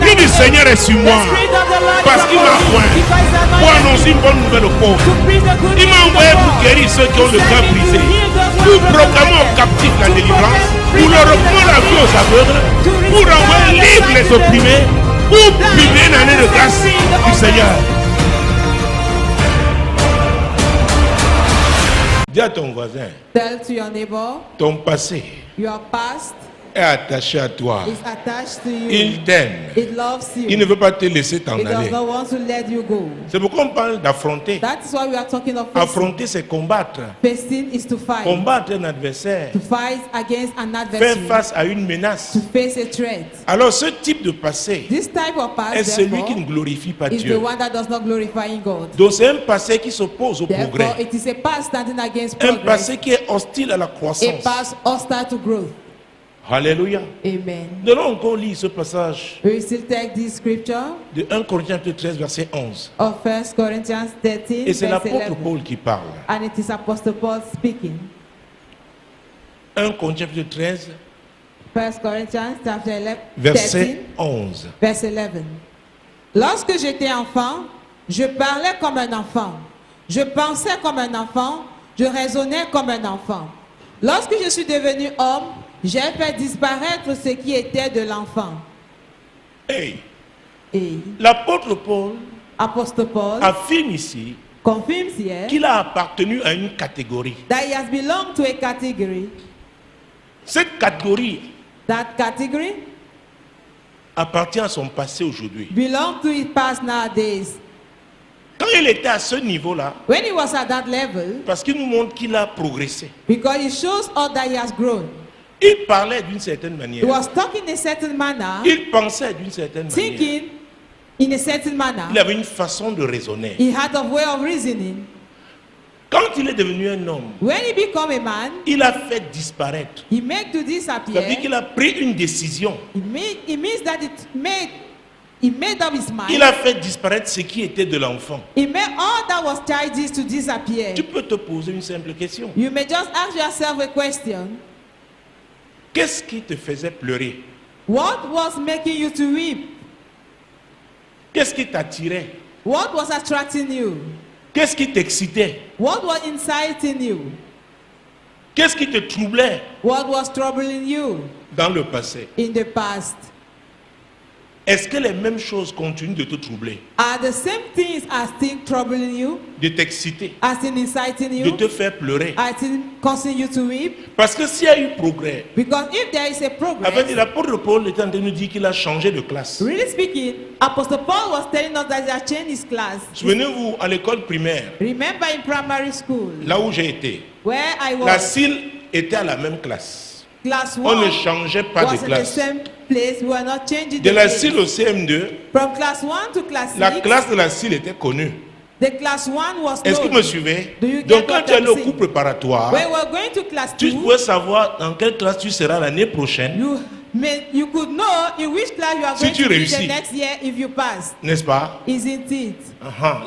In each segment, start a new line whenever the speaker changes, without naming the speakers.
l'Esprit du Seigneur est sur moi. Parce qu'il m'a oint pour annoncer une bonne nouvelle aux pauvres. Il m'a envoyé pour guérir ceux qui ont le cœur brisé, pour proclamer aux captifs la délivrance, pour leur reprendre la vie aux aveugles, pour renvoyer libres les opprimés, pour publier une année de grâce du Seigneur. Dis à ton voisin,
Tell to your neighbor,
ton passé
your past
est attaché à toi.
is attached to you.
Il t'aime.
It loves you.
Il ne veut pas te laisser t'en
It does
aller.
not want to let you go.
C'est pourquoi on parle d'affronter.
That is why we are talking of facing.
Affronter, c'est combattre.
Facing is to fight.
Combattre un adversaire.
To fight against an
Faire
adversary.
face à une menace.
To face a threat.
Alors ce type de passé
This type of past,
est celui qui
therefore,
ne glorifie pas
is the
Dieu.
one that does not glorify in God.
Donc c'est un passé qui s'oppose au
Therefore,
progrès.
it is a past standing against
Un
progress.
passé qui est hostile à la
A
croissance.
past hostile to growth.
Alléluia.
Amen.
Nous allons encore lire ce passage
We still take this scripture
de 1 Corinthiens 13, verset 11.
of 1 Corinthians 13,
Et c'est
verse
l'apôtre
11.
Paul qui parle.
And it is Apostle Paul speaking.
1 Corinthiens 13,
1 Corinthians chapter 11,
verset
13,
11.
verse 11. Lorsque j'étais enfant, je parlais comme un enfant. Je pensais comme un enfant. Je raisonnais comme un enfant. Lorsque je suis devenu homme, j'ai fait disparaître ce qui était de l'enfant.
Hey,
Et
l'apôtre Paul
Apostle Paul
affirme ici
confirms here
qu'il a appartenu à une catégorie.
that he has belonged to a category.
Cette catégorie
That category
appartient à son passé aujourd'hui.
belongs to his past nowadays.
Quand il était à ce niveau-là,
When he was at that level,
parce qu'il nous montre qu'il a progressé,
because it shows us that he has grown.
il parlait d'une certaine manière.
He was talking in a certain manner,
Il pensait d'une certaine manière.
thinking in a certain
Il
manner.
avait une façon de raisonner.
He had a way of reasoning.
Quand il est devenu un homme,
When he became a man,
il a fait disparaître.
he made to
Ça veut dire
disappear.
qu'il a pris une décision.
It means that he made up his mind.
Il a fait disparaître ce qui était de l'enfant.
He made all that was childish to disappear.
Tu peux te poser une simple question.
You may just ask yourself a question.
Qu'est-ce qui te faisait pleurer?
What was making you to weep?
Qu'est-ce qui t'attirait?
What was attracting you?
Qu'est-ce qui t'excitait?
What was inciting you?
Qu'est-ce qui te troublait
What was troubling you
dans le passé?
in the past?
Est-ce que les mêmes choses continuent de te troubler,
Are the same things as still troubling you,
de t'exciter,
as in inciting
de
you,
te faire pleurer?
as in causing you to weep?
Parce que s'il y a eu progrès,
Because if there is a
avec
progress,
l'apôtre Paul est en train de nous dire qu'il a changé de classe.
really speaking, Apostle Paul was telling us that he has changed his class.
Souvenez-vous, à l'école primaire,
Remember in primary school,
là où j'ai été,
where I
la
was,
CIL était à la même classe.
class
On ne
1
changeait pas
was
de
in the
classe.
same place. We were not changing
De
the
la
place.
CIL au CM2,
From class 1 to class 6,
la classe de la CIL était connue.
the class 1 was
Est-ce que vous
known.
me suivez?
Do you
Donc
get
quand
what
tu allais
I'm
au
saying?
cours préparatoire,
When we were going to class
tu
2,
pouvais savoir dans quelle classe tu seras l'année prochaine,
you could know in which class you are
Si
going
tu
to be
réussis.
the next year if you pass.
n'est-ce pas?
Isn't it?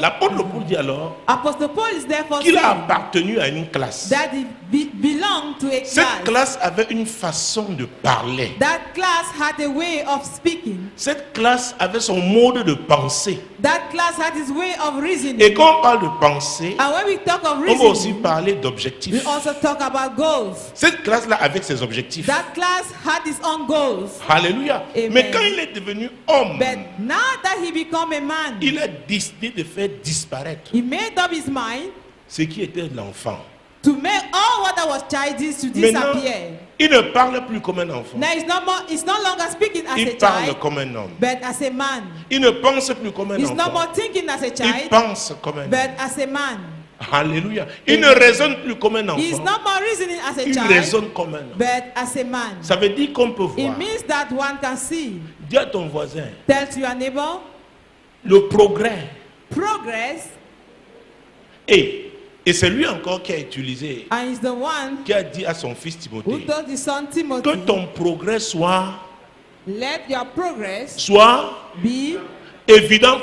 L'apôtre Paul dit alors
Apostle Paul is therefore
qu'il a
saying
appartenu à une classe.
that he belonged to a
Cette
class.
classe avait une façon de parler.
That class had a way of speaking.
Cette classe avait son mode de pensée.
That class had his way of reasoning.
Et quand on parle de pensée,
And when we talk of
on va aussi
reasoning,
parler
we
d'objectifs.
also talk about goals.
Cette classe-là avec ses objectifs.
That class had its own goals.
Alléluia.
Amen.
Mais quand il est devenu homme,
But now that he became a man,
il a décidé de faire disparaître
he made up his mind
ce qui était de l'enfant.
to make all what was childish to
Maintenant,
disappear.
il ne parle plus comme un enfant.
Now it's no longer speaking as a
Il parle
child,
comme un homme.
but as a man.
Il ne pense plus comme un
He's no
enfant.
more thinking as a
Il
child,
pense comme un
but
homme.
as a man.
Alléluia. Il ne
Amen.
raisonne plus comme un
He's
enfant.
no more reasoning as a
Il
child,
raisonne comme un homme.
but as a man.
Ça veut dire qu'on peut
It
voir.
means that one can see.
Dis à ton voisin,
Tell to your neighbor,
le progrès.
progress,
Et c'est lui encore qui a utilisé,
and is the one
qui a dit à son fils
who
Timothée,
told his son
que
Timothy,
ton progrès soit
let your progress be
évident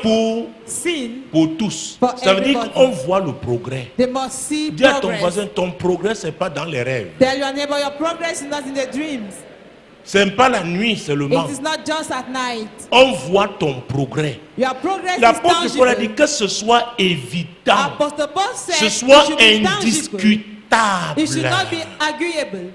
seen.
pour tous.
For
Ça veut dire
everybody.
qu'on voit le progrès.
They must see
Dis à ton
progress.
voisin, ton progrès, c'est pas dans les rêves.
Tell your neighbor your progress is not in the dreams.
Ce n'est pas la nuit seulement.
It is not just at night.
On voit ton progrès.
Your progress is
L'apôtre Paul a dit
tangible.
que ce soit évident,
Apostle Paul said
ce
it
soit
should be tangible.
indiscutable.
It should not be agreeable.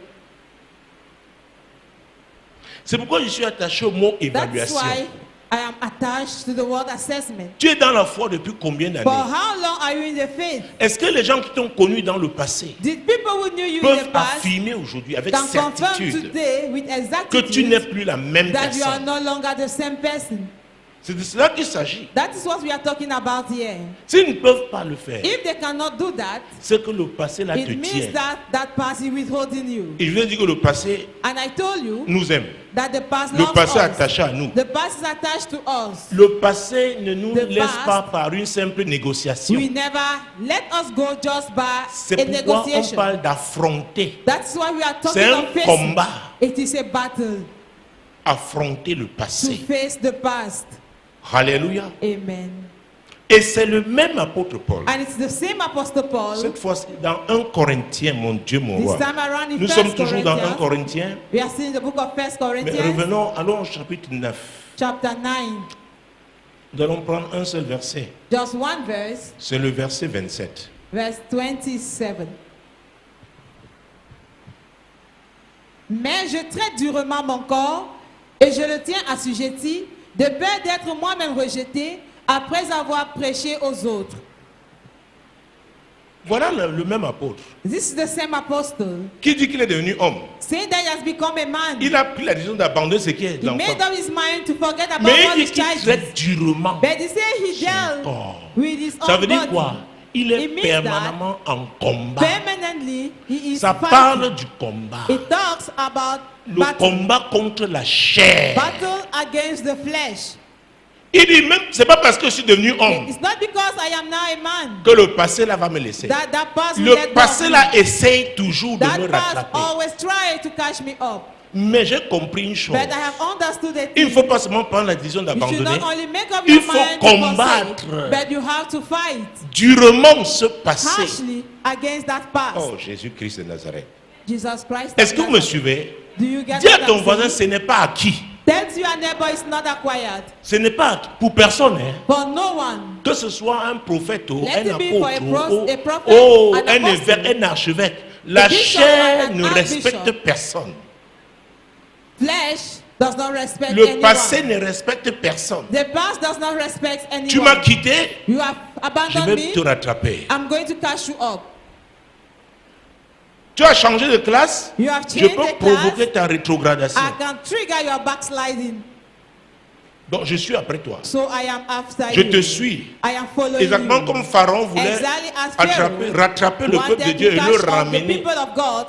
C'est pourquoi je suis attaché au mot
That's
évaluation.
why I am attached to the word assessment.
Tu es dans la foi depuis combien
For
d'années?
how long are you in the faith?
Est-ce que les gens qui t'ont connu dans le passé
Did people who knew you in
peuvent
the past
affirmer aujourd'hui avec
can confirm
certitude
today with
que tu n'es
exactitude
plus la même
that you are
personne?
no longer the same person?
C'est de cela qu'il s'agit.
That is what we are talking about here.
S'ils ne peuvent pas le faire,
If they cannot do that,
c'est que le passé là te
it means
tient.
that past is withholding you.
Et je veux dire que le passé
And I told you
nous aime.
that the past
Le
loves
passé est
us.
attaché à nous.
The past is attached to us.
Le passé ne nous
The
laisse
past-
pas par une simple négociation.
We never let us go just by
C'est
a
pourquoi on
negotiation.
parle d'affronter.
That's why we are talking
C'est un
of facing.
combat.
It is a battle
Affronter le
to
passé.
face the past.
Alléluia.
Amen.
Et c'est le même apôtre Paul.
And it's the same Apostle Paul.
Cette fois-ci, dans 1 Corinthiens, mon Dieu, mon
This
roi.
time around in
Nous
1
sommes toujours dans 1
Corinthians.
Corinthiens.
We are still in the book of 1
Mais
Corinthians,
revenons, allons au chapitre 9.
chapter 9.
Nous allons prendre un seul verset.
Just one verse,
C'est le verset 27.
verse 27. Mais je traite durement mon corps et je le tiens assujetti, de peur d'être moi-même rejeté après avoir prêché aux autres.
Voilà le même apôtre
This is the same apostle,
qui dit qu'il est devenu homme.
saying that he has become a man.
Il a pris la décision d'abandonner ce qui est
He
l'enfant.
made up his mind to forget about
Mais
all
il
his
dit qu'il
charges.
traite durement.
But he said he
son
dealt
corps.
with his
Ça
own
veut dire
body.
quoi? Il est
It means
permanemment en combat.
Permanently, he is
Ça
fighting.
parle du combat.
It talks about
Le
battle,
combat contre la chair.
battle against the flesh.
Il dit même, c'est pas parce que je suis devenu homme
It's not because I am now a man
que le passé là va me laisser.
that past will
Le
let
passé
go.
là essaye toujours de me
That past
rattraper.
always try to catch me up.
Mais j'ai compris une chose.
But I have understood that
Il ne faut pas seulement prendre la décision
you should
d'abandonner.
not only make up
Il
your
faut
mind to
combattre.
forsake, but you have to fight
Durement ce passé.
harshly against that past.
Oh, Jésus-Christ de Nazareth.
Jesus Christ.
Est-ce que
of
vous me
Nazareth.
suivez?
Do you get
Dis à
what
ton
I'm
voisin,
saying?
ce n'est pas acquis.
Tell to your neighbor it's not acquired.
Ce n'est pas acquis pour personne. Hein.
For no one.
Que ce soit un prophète ou
Let
un
it be for a
apôtre
prophet,
ou
an
un
apostle,
évêque, un archevêque. La
bishop
chair
and
ne
an
respecte
archbishop.
personne.
Flesh does not respect
Le
anyone.
passé ne respecte personne.
The past does not respect anyone.
Tu m'as quitté,
You have
je
abandoned
vais
me.
te rattraper.
I'm going to catch you up.
Tu as changé de classe,
You have
je
changed
peux
the class.
provoquer ta rétrogradation.
I can trigger your backsliding.
Donc je suis après toi.
So I am after
Je
you.
te suis.
I am following
Exactement
you.
comme Pharaon voulait
Exactly as Pharaoh
rattraper le peuple de
wanted
Dieu
to
et
catch
le
up the
ramener
people of God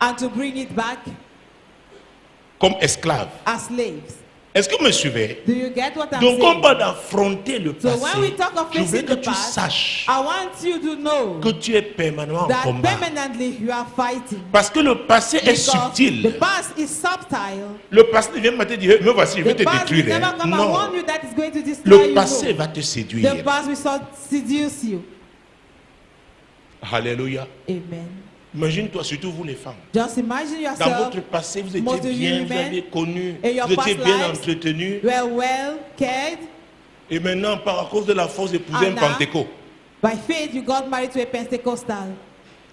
and to bring it back
comme esclave.
as slaves.
Est-ce que vous me suivez?
Do you get what I'm
Donc on
saying?
parle d'affronter le
So
passé.
when we talk of
Je veux
facing
que
the
tu
past,
saches
I want you to know
que tu es permanemment en
that
combat.
permanently you are fighting.
Parce que le passé est
Because the
subtil.
past is subtle.
Le passé ne vient pas te dire, me voici, je vais
The
te
past will
détruire.
never
hein.
come and
Non.
warn you that it's going to destroy
Le
you.
passé
No.
va te séduire.
The past will seduce you.
Alléluia.
Amen.
Imagine-toi, surtout vous les femmes.
Just imagine
Dans
yourself.
votre passé, vous
most
étiez
of you
bien, vous
women,
avez connu,
in your
vous étiez
past
bien
lives,
entretenu.
You are well cared.
Et maintenant, à cause de la force d'épouser un
And now,
pentecôte.
By faith, you got married to a Pentecostal.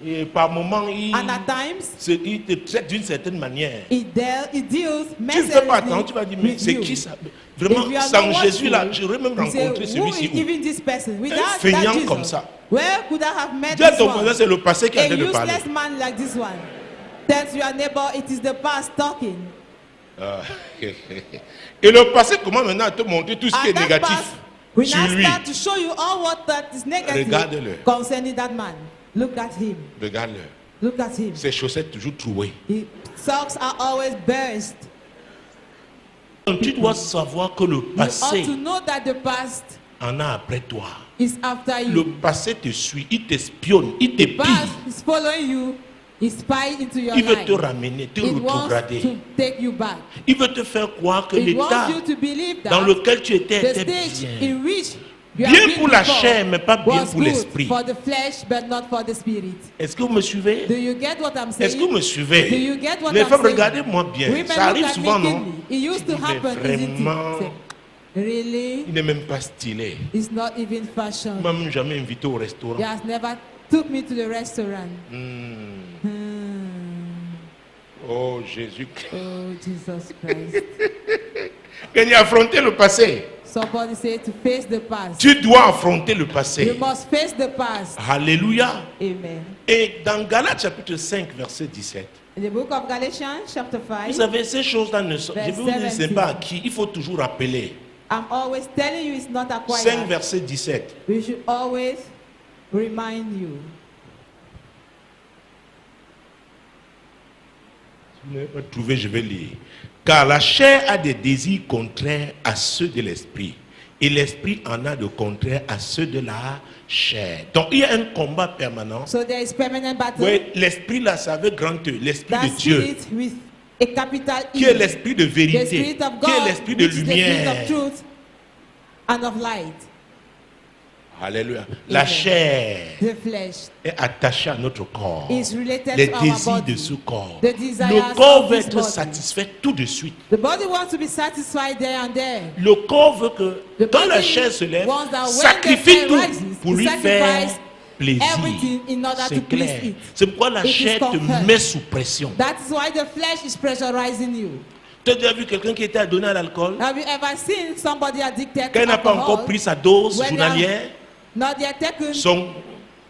Et par moments, il
And at times,
te traite d'une certaine manière.
it deals
Tu ne fais pas
mercilessly
attention, tu vas dire, mais
with
c'est
you.
qui ça?
If
Vraiment,
you are
sans
not
Jésus là,
watchful,
j'aurais même
you say,
rencontré
who
celui-ci.
is even this person? Without
feignant
that Jesus,
comme ça.
where could I have met
Dis à
this
ton voisin,
one?
c'est le passé qui est en
A
train de parler.
useless man like this one. Tell your neighbor it is the past talking.
Ah. Et le passé commence maintenant à te montrer tout ce qui est
And that
négatif
past will
sur
now
lui.
start to show you all what that is negative
Regarde-le.
concerning that man. Look at him.
Regarde-le.
Look at him.
Ses chaussettes toujours trouées.
His socks are always burst.
Donc, tu dois savoir que le
You ought
passé
to know that the past
en a après toi.
is after
Le
you.
passé te suit, il t'espionne, il
The past
t'épie.
is following you. He spy into your
Il veut
life.
te ramener, te
It wants
rétrograder.
to take you back.
Il veut te faire croire que
It
l'état
wants you to believe
dans
that
lequel tu étais
the
était
stage
bien.
in which you
Bien
have
pour
been
la
before
chair, mais pas bien
was
pour
good
l'esprit.
for the flesh, but not for the spirit.
Est-ce que vous me suivez?
Do you get what I'm saying?
Est-ce que vous me
Do
suivez?
you get what
Les
I'm
femmes,
saying?
regardez-moi bien.
Women,
Ça arrive
look at
souvent,
me
non?
keenly. It used
Tu
to
dis, mais
happen, isn't
vraiment,
it? Really?
il n'est même pas stylé.
It's not even fashion.
Il m'a même jamais invité au restaurant.
He has never took me to the restaurant.
Oh Jésus.
Oh, Jesus Christ.
Quand il a affronté le passé.
Somebody said to face the past.
Tu dois affronter le
You
passé.
must face the past.
Alléluia.
Amen.
Et dans Galates chapitre 5, verset 17.
In the book of Galatians, chapter
Vous
5,
savez, ces choses-là ne sont... Je vais vous dire, ce n'est
17.
pas acquis. Il faut toujours rappeler.
I'm always telling you it's not
5,
acquired.
verset 17.
We should always remind you.
Si vous n'avez pas trouvé, je vais lire. Car la chair a des désirs contraires à ceux de l'esprit. Et l'esprit en a de contraires à ceux de la chair. Donc il y a un combat permanent.
So there is permanent battle.
Oui, l'esprit là, ça veut grand E, l'esprit
That
de Dieu,
spirit with a capital E.
qui est l'esprit de
The
vérité,
spirit of
qui est
God,
l'esprit de
which is the spirit
lumière.
of truth and of light.
Alléluia. La
Amen.
chair
The flesh
est attachée à notre corps.
is related
Les
to our
désirs
body.
de ce corps.
The desires
Le corps
of
veut
this
être
body.
satisfait tout de suite.
The body wants to be satisfied there and there.
Le corps veut que
The
quand la
body
chair se lève,
wants that when
sacrifie
the fire
tout
rises,
pour
it
lui faire
sacrifices
plaisir.
everything in order to
C'est
please
clair.
it.
C'est pourquoi la
It is
chair te
confirmed.
met sous pression.
That is why the flesh is pressurizing you.
Tu as déjà vu quelqu'un qui était adonné à l'alcool?
Have you ever seen somebody addicted
Quand il
to
n'a pas encore
alcohol?
pris sa dose
When
journalière,
Not yet taken
son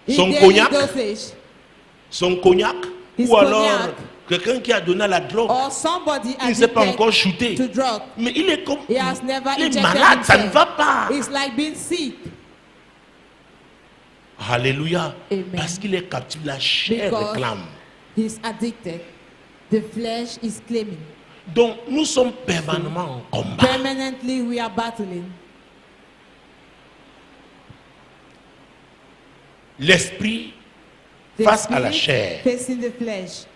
his daily
cognac,
dosage,
son cognac,
His
ou alors
cognac.
quelqu'un qui a donné à la drogue,
or somebody
il ne s'est pas
addicted
encore shooté.
to drug.
Mais il est comme,
He has never
il est
injected
malade, ça ne
himself.
va pas.
It's like being sick
Alléluia.
Amen.
Parce qu'il est captif, la chair
because
réclame.
he's addicted. The flesh is claiming.
Donc nous sommes permanemment en combat.
Permanently we are battling.
L'esprit
The
face à la
spirit
chair.
facing the flesh.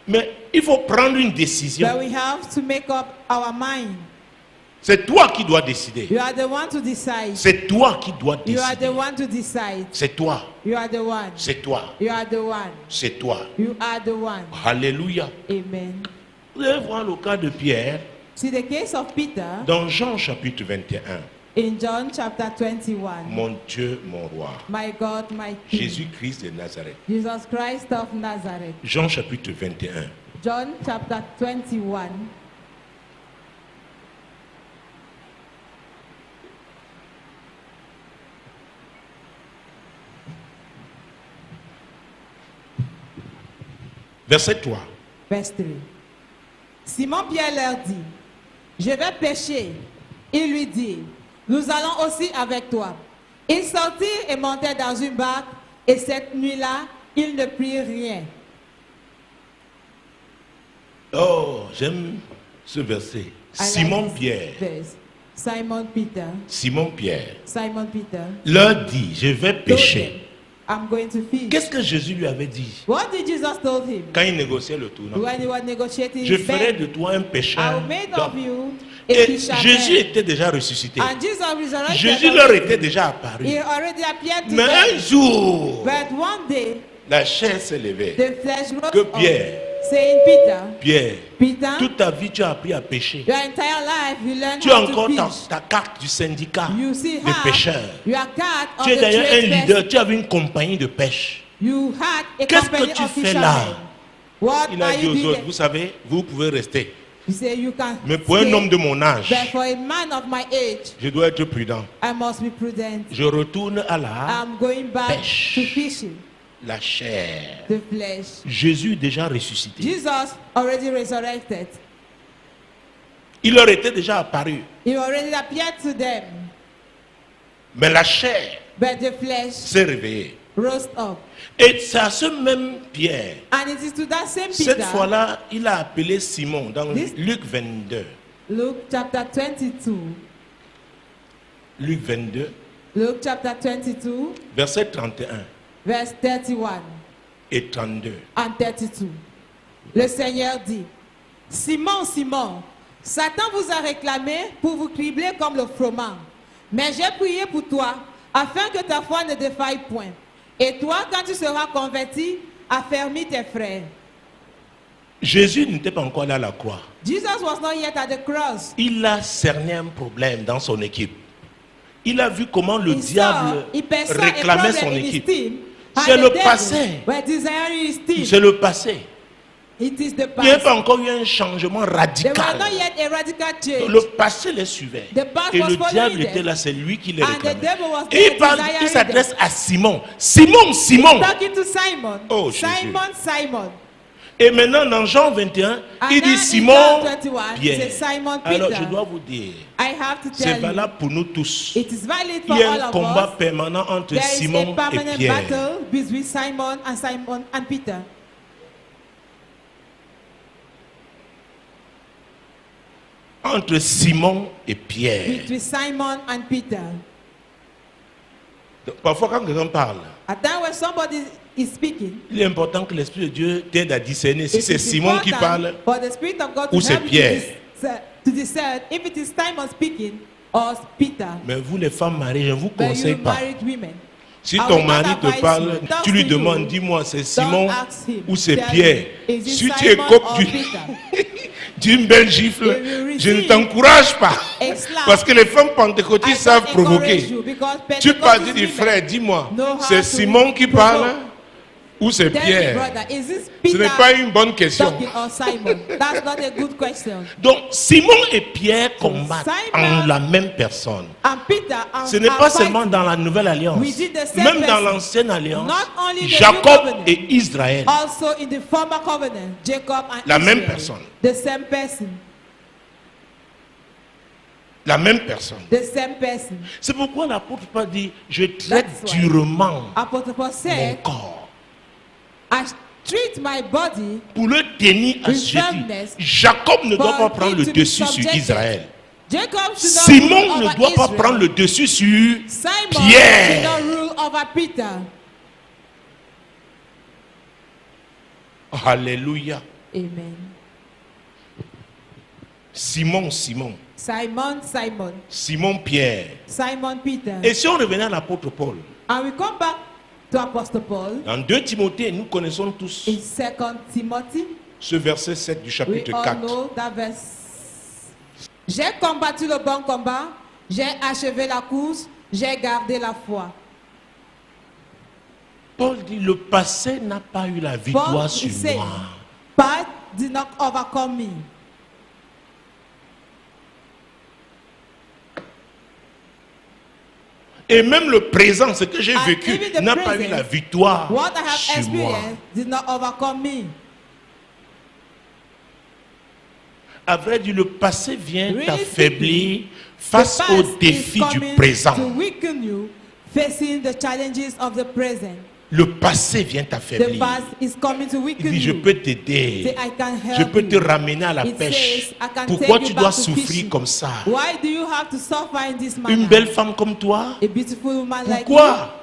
Mais il faut prendre une décision.
But we have to make up our mind.
C'est toi qui dois décider.
You are the one to decide.
C'est toi qui dois
You are the
décider.
one to decide.
C'est toi.
You are the one.
C'est toi.
You are the one.
C'est toi.
You are the one.
Alléluia.
Amen.
Vous allez voir le cas de Pierre
See the case of Peter
dans Jean chapitre 21.
in John chapter 21.
Mon Dieu, mon roi.
My God, my King.
Jésus-Christ de Nazareth.
Jesus Christ of Nazareth.
Jean chapitre 21.
John chapter 21.
Verset 3.
Verse 3. Simon-Pierre leur dit, je vais pêcher. Il lui dit, nous allons aussi avec toi. Ils sortirent et montèrent dans une barque, et cette nuit-là, ils ne prirent rien.
Oh, j'aime ce verset.
I like
Simon
this
Pierre.
verse. Simon Peter.
Simon Pierre
Simon Peter.
leur dit, je vais
told
pêcher.
them, I'm going to fish.
Qu'est-ce que Jésus lui avait dit
What did Jesus told him
quand il négociait le tournant?
when he was negotiating
Je
his
ferai
bed?
de toi un
I
pécheur
will make of
d'hommes.
you a
Et
fisherman.
Jésus était déjà ressuscité.
And Jesus resurrected
Jésus leur
already.
était déjà apparu.
He already appeared to
Mais un
them.
jour,
But one day,
la chair s'est levée.
the flesh rose
Que
up,
Pierre,
saying, Peter,
Pierre,
Peter,
toute ta vie tu as appris à pêcher.
your entire life you learned
Tu as
how to
encore
fish.
ta carte du syndicat
You still
de
have
pêcheurs.
your card of
Tu es
the
d'ailleurs un
trade
leader,
fest.
tu avais une compagnie de pêche.
You had a
Qu'est-ce que
company
tu
of
fais
fishermen.
là?
What
Il a
are
dit
you
aux
doing?
autres, vous savez, vous pouvez rester.
You say you can
Mais pour un
stay,
homme de mon âge,
but for a man of my age,
je dois être prudent.
I must be prudent.
Je retourne à la
I'm going back
pêche.
to fishing,
la chair.
the flesh.
Jésus déjà ressuscité.
Jesus already resurrected.
Il leur était déjà apparu.
He already appeared to them,
Mais la chair
but the flesh
s'est réveillée.
rose up.
Et c'est à ce même Pierre,
And it is to that same
cette
Peter,
fois-là, il a appelé Simon dans
This-
Luc 22.
Luke chapter 22,
Luc 22,
Luke chapter 22,
verset 31
verse 31
et 32.
and 32. Le Seigneur dit, Simon, Simon, Satan vous a réclamé pour vous cribler comme le froment. Mais j'ai prié pour toi, afin que ta foi ne défaille point. Et toi, quand tu seras converti, affermis tes frères.
Jésus n'était pas encore là à la croix.
Jesus was not yet at the cross.
Il a cerné un problème dans son équipe. Il a vu comment le diable réclamait son équipe. C'est le passé. C'est le passé. Il n'y a pas encore eu un changement radical. Le passé les suivait. Et le diable était là, c'est lui qui les réclamait. Et il s'adresse à Simon. Simon, Simon. Oh, Jésus. Et maintenant, dans Jean 21, il dit Simon, Pierre. Alors, je dois vous dire, c'est valable pour nous tous. Il y a un combat permanent entre Simon et Pierre. Entre Simon et Pierre. Parfois, quand quelqu'un parle, il est important que l'Esprit de Dieu t'aide à discerner si c'est Simon qui parle ou c'est Pierre. Mais vous les femmes mariées, je ne vous conseille pas. Si ton mari te parle, tu lui demandes, dis-moi, c'est Simon ou c'est Pierre. Si tu écopes d'une belle gifle, je ne t'encourage pas. Parce que les femmes pentecôtistes savent provoquer. Tu parles du frère, dis-moi, c'est Simon qui parle ou c'est Pierre? Ce n'est pas une bonne question. Donc Simon et Pierre combattent en la même personne. Ce n'est pas seulement dans la nouvelle alliance, même dans l'ancienne alliance, Jacob et Israël. La même personne. La même personne. C'est pourquoi l'apôtre Paul dit, je traite durement mon corps.
I treat my body
pour le tenir assujetti. Jacob ne doit pas prendre le dessus sur Israël. Simon ne doit pas prendre le dessus sur Pierre. Alléluia.
Amen.
Simon, Simon.
Simon.
Simon Pierre.
Simon Peter.
Et si on revenait à l'apôtre Paul,
and we come back to Apostle Paul,
dans 2 Timothée, nous connaissons tous
in 2 Timothy,
ce verset 7 du chapitre 4.
J'ai combattu le bon combat, j'ai achevé la course, j'ai gardé la foi.
Paul dit, le passé n'a pas eu la victoire sur moi.
But did not overcome me.
Et même le présent, ce que j'ai vécu, n'a pas eu la victoire sur moi. À vrai dire, le passé vient t'affaiblir face aux défis du présent. Le passé vient t'affaiblir. Il dit, je peux t'aider. Je peux te ramener à la pêche. Pourquoi tu dois souffrir comme ça? Une belle femme comme toi? Pourquoi?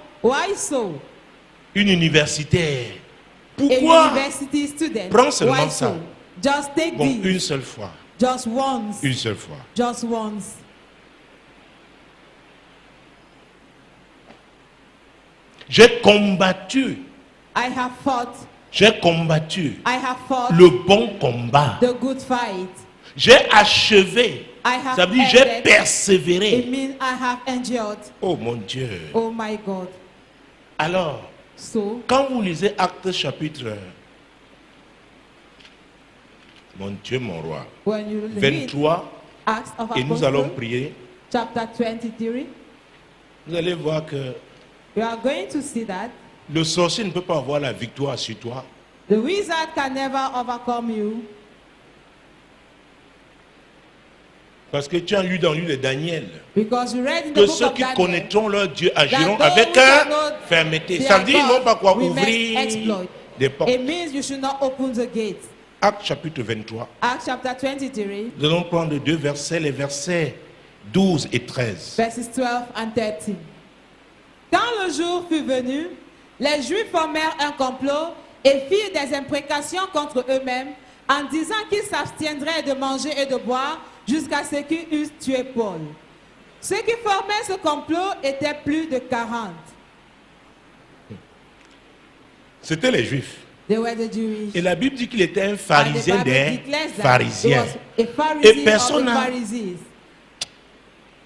Une universitaire? Pourquoi? Prends seulement ça. Bon, une seule fois. Une seule fois. J'ai combattu. J'ai combattu le bon combat. J'ai achevé. Ça veut dire j'ai persévéré. Oh mon Dieu.
Oh my God.
Alors, quand vous lisez Actes chapitre, mon Dieu, mon roi, 23, et nous allons prier. Vous allez voir que
you are going to see that
le sorcier ne peut pas avoir la victoire sur toi.
the wizard can never overcome you.
Parce que tu as lu dans le livre de Daniel
Because you read in the
que
book
ceux
of
qui
Daniel
connaîtront leur Dieu agiront
that
avec
those who know
fermeté.
their
Ça veut dire qu'ils n'ont pas quoi
God will make
ouvrir
exploit.
des portes.
It means you should not open the gate.
Acte chapitre 23.
Acts chapter 23,
Nous allons prendre deux versets, les versets 12 et 13.
verses 12 and 13. Quand le jour fut venu, les Juifs formèrent un complot et firent des imprécations contre eux-mêmes en disant qu'ils s'abstiendraient de manger et de boire jusqu'à ce qu'ils eussent tué Paul. Ceux qui formaient ce complot étaient plus de 40.
C'était les Juifs.
They were the Jewish.
Et la Bible dit qu'il était un
And the
pharisien
Bible
des
declares that
pharisiens.
he was a Pharisee
Et
of
personne
the
n'a
Pharisees.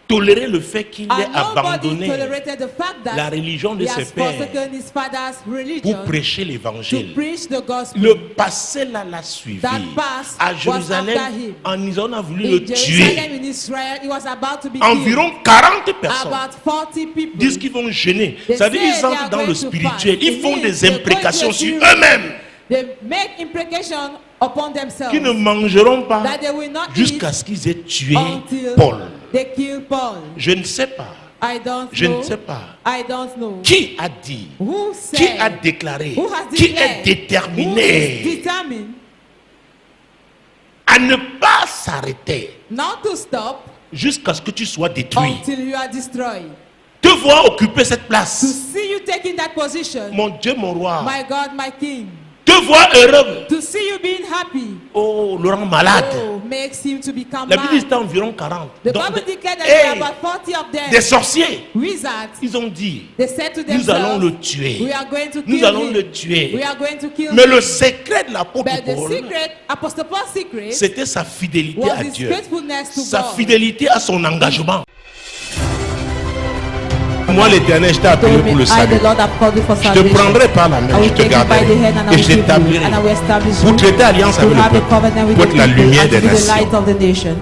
toléré le fait qu'il ait
And nobody
abandonné
tolerated the fact that
la religion de
he
ses
has
pères
forsaken his father's
pour
religion
prêcher
to
l'évangile.
preach the gospel.
Le passé là l'a suivi.
That past
À
was
Jérusalem,
after him.
en Israël, on a voulu
In
le tuer.
Jerusalem, in Israel, he was about to be
Environ 40 personnes
killed. About 40 people.
disent qu'ils vont gêner.
They
Ça veut dire
say
qu'ils
they
entrent
are
dans
going
le
to
spirituel.
fight.
Ils
It
font
means
des
they're going to
imprécations sur
experience.
eux-mêmes.
They make imprecation upon themselves.
Qui ne mangeront pas
That they will not
jusqu'à
eat
ce qu'ils aient tué
until
Paul.
they kill Paul.
Je ne sais pas.
I don't
Je
know.
ne sais pas.
I don't know.
Qui a dit?
Who
Qui
said?
a déclaré?
Who has
Qui
declared?
est déterminé
Who is determined
à ne pas s'arrêter
not to stop
jusqu'à ce que tu sois détruit?
until you are destroyed?
Te voir occuper cette
To
place.
see you taking that position,
Mon Dieu, mon roi.
my God, my King.
Te voir heureux.
To see you being happy,
Oh, le rend malade.
oh, makes him to become
La Bible dit
mad.
c'était environ 40.
The
Donc,
Bible declared that there are
hey,
about 40 of them.
des sorciers.
Wizards.
Ils ont dit,
They said to
nous allons
themselves,
le tuer.
we are going to
Nous
kill
allons
him.
le tuer.
We are going to kill
Mais
him.
le secret de l'apôtre
But the
Paul,
secret, Apostle Paul's secret,
c'était sa fidélité
was
à
his
Dieu.
faithfulness to
Sa
God.
fidélité à son engagement. Moi, l'Éternel, je t'ai appelé
Told me,
pour le
I,
salut.
the Lord, have called you for
Je te
salvation.
prendrai par la
I
main, je
will
te
take you by the
garderai
hand and I
et
will
je
keep you
t'établirai
and I will establish
pour
you
traiter alliance
to
avec le
have a
peuple,
covenant with
pour
the
être la
people
lumière
and to
des
be the light
nations.
of the nation.